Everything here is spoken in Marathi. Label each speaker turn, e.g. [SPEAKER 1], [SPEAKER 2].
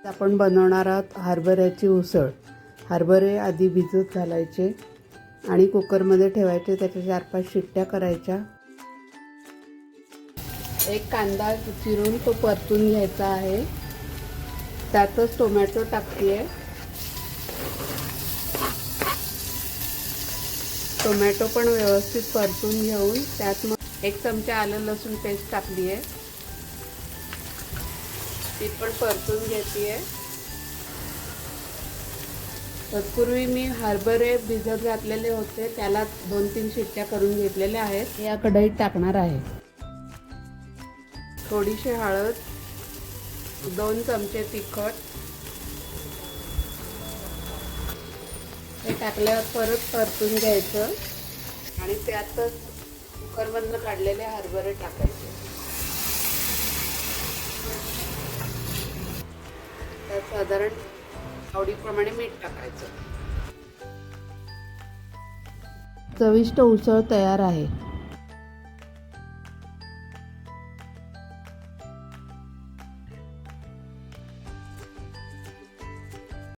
[SPEAKER 1] आपण बनवणार आहोत हरभऱ्याची उसळ. हरभरे आधी भिजत घालायचे आणि कुकरमध्ये ठेवायचे, त्याच्या 4-5 शिट्ट्या करायच्या. एक कांदा चिरून तो परतून घ्यायचा आहे. त्यातच टोमॅटो टाकते. टोमॅटो पण व्यवस्थित परतून घेऊन त्यात मग 1 चमचा आलं लसूण पेस्ट टाकली आहे. ती पण परतून घेते. तत्पूर्वी मी हरभरे भिजत घातलेले होते, त्याला 2-3 शिट्ट्या करून घेतलेल्या आहेत. या कढईत टाकणार आहे. थोडीशी हळद, 2 चमचे तिखट हे टाकल्यावर परत परतून घ्यायचं आणि त्यातच कुकरमधनं काढलेले हरभरे टाकायचे. त्यात साधारण आवडीप्रमाणे मीठ टाकायचं. चविष्ट उसळ तयार आहे.